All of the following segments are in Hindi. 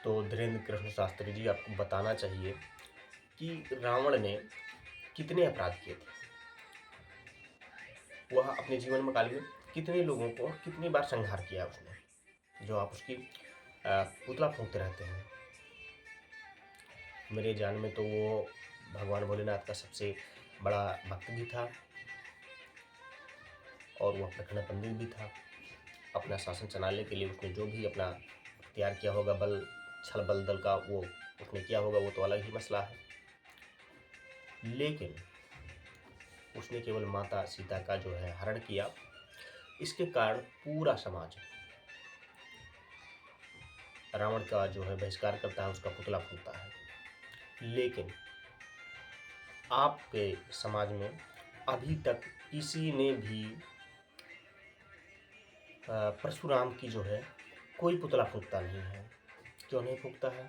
तो धीरेन्द्र कृष्ण शास्त्री जी, आपको बताना चाहिए कि रावण ने कितने अपराध किए थे। वह अपने जीवन में काल में कितने लोगों को कितनी बार संहार किया उसने, जो आप उसकी पुतला फूंकते रहते हैं। मेरे जान में तो वो भगवान भोलेनाथ का सबसे बड़ा भक्त भी था और वह प्रखंड पंडित भी था। अपना शासन चलाने के लिए उसने जो भी अपना तैयार किया होगा, बल छल बल दल का, वो उसने किया होगा, वो तो अलग ही मसला है। लेकिन उसने केवल माता सीता का जो है हरण किया, इसके कारण पूरा समाज रावण का जो है बहिष्कार करता है, उसका पुतला फूंकता है। लेकिन आपके समाज में अभी तक किसी ने भी परशुराम की जो है कोई पुतला फूंकता नहीं है। क्यों नहीं फूंकता है?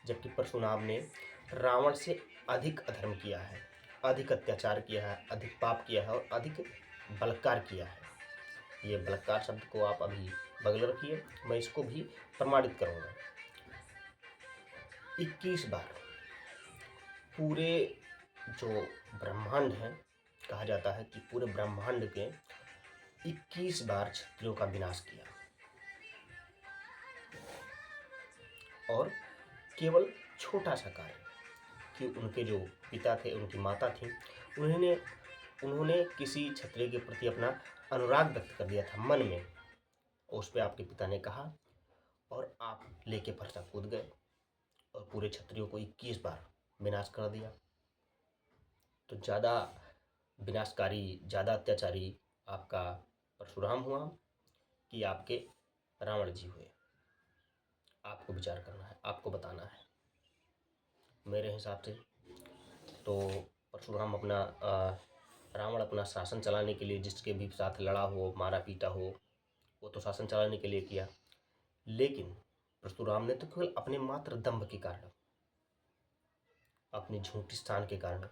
जबकि परशुराम ने रावण से अधिक अधर्म किया है, अधिक अत्याचार किया है, अधिक पाप किया है और अधिक बलात्कार किया है। ये बलात्कार शब्द को आप अभी बगल रखिए, मैं इसको भी प्रमाणित करूंगा। 21 बार पूरे जो ब्रह्मांड है, कहा जाता है कि पूरे ब्रह्मांड के 21 बार क्षत्रियों का विनाश किया और केवल छोटा सा कार्य कि उनके जो पिता थे, उनकी माता थी, उन्होंने किसी क्षत्रिय के प्रति अपना अनुराग व्यक्त कर दिया था मन में। उस पर आपके पिता ने कहा और आप लेके फरसा कूद गए और पूरे क्षत्रियों को 21 बार विनाश कर दिया। तो ज़्यादा विनाशकारी, ज़्यादा अत्याचारी आपका परशुराम हुआ कि आपके रावण जी हुए? आपको विचार करना है, आपको बताना है। मेरे हिसाब से तो परशुराम रावण अपना शासन चलाने के लिए जिसके भी साथ लड़ा हो, मारा पीटा हो, वो तो शासन चलाने के लिए किया। लेकिन परशुराम ने तो केवल अपने मात्र दंभ के कारण, अपनी झूठी स्थान के कारण,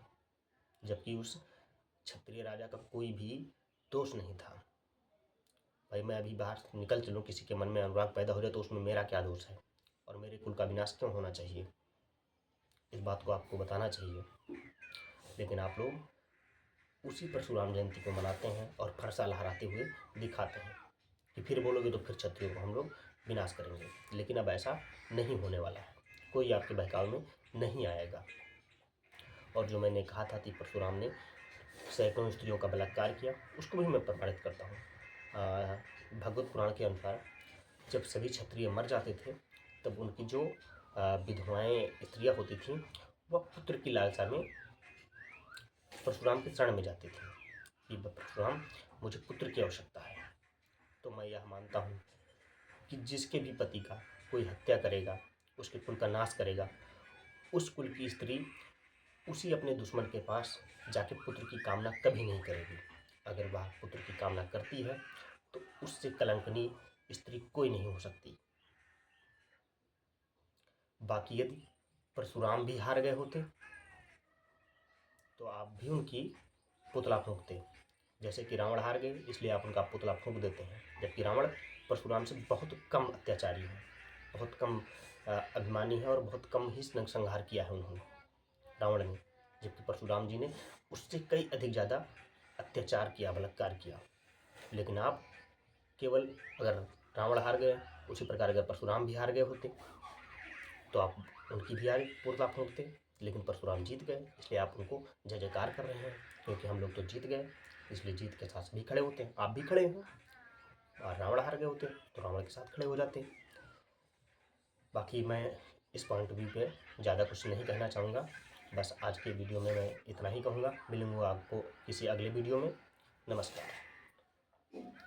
जबकि उस क्षत्रिय राजा का कोई भी दोष नहीं था। भाई मैं अभी बाहर निकल चलूँ, किसी के मन में अनुराग पैदा हो जाए तो उसमें मेरा क्या दोष है और मेरे कुल का विनाश क्यों होना चाहिए? इस बात को आपको बताना चाहिए। लेकिन आप लोग उसी परशुराम जयंती को मनाते हैं और फरसा लहराते हुए दिखाते हैं कि फिर बोलोगे तो फिर क्षत्रियों को हम लोग विनाश करेंगे। लेकिन अब ऐसा नहीं होने वाला है, कोई आपके बहकावे में नहीं आएगा। और जो मैंने कहा था कि परशुराम ने सैकड़ों स्त्रियों का बलात्कार किया, उसको भी मैं प्रमाणित करता हूँ। भगवत पुराण के अनुसार जब सभी क्षत्रिय मर जाते थे, तब उनकी जो विधवाएं स्त्रियाँ होती थीं, वह पुत्र की लालसा में परशुराम के शरण में जाती थी कि परशुराम, मुझे पुत्र की आवश्यकता है। तो मैं यह मानता हूँ कि जिसके भी पति का कोई हत्या करेगा, उसके कुल का नाश करेगा, उस कुल की स्त्री उसी अपने दुश्मन के पास जाके पुत्र की कामना कभी नहीं करेगी। अगर वह पुत्र की कामना करती है तो उससे कलंकनी स्त्री कोई नहीं हो सकती। बाकी यदि परशुराम भी हार गए होते तो आप भी उनकी पुतला फूंकते। जैसे कि रावण हार गए इसलिए आप उनका पुतला फूंक देते हैं, जबकि रावण परशुराम से बहुत कम अत्याचारी है, बहुत कम अभिमानी है और बहुत कम ही संहार किया है उन्होंने, रावण ने। जबकि परशुराम जी ने उससे कई अधिक ज़्यादा अत्याचार किया, बलात्कार किया। लेकिन आप केवल, अगर रावण हार गए उसी प्रकार अगर परशुराम भी हार गए होते तो आप उनकी भी पुतला फूंकते। लेकिन परशुराम जीत गए इसलिए आप उनको जय जयकार कर रहे हैं, क्योंकि हम लोग तो जीत गए, इसलिए जीत के साथ भी खड़े होते हैं। आप भी खड़े हैं, और रावण हार गए होते तो रावण के साथ खड़े हो जाते। बाकी मैं इस पॉइंट व्यू पे ज़्यादा कुछ नहीं कहना चाहूँगा। बस आज के वीडियो में मैं इतना ही कहूँगा। मिलूँगा आपको किसी अगले वीडियो में। नमस्कार।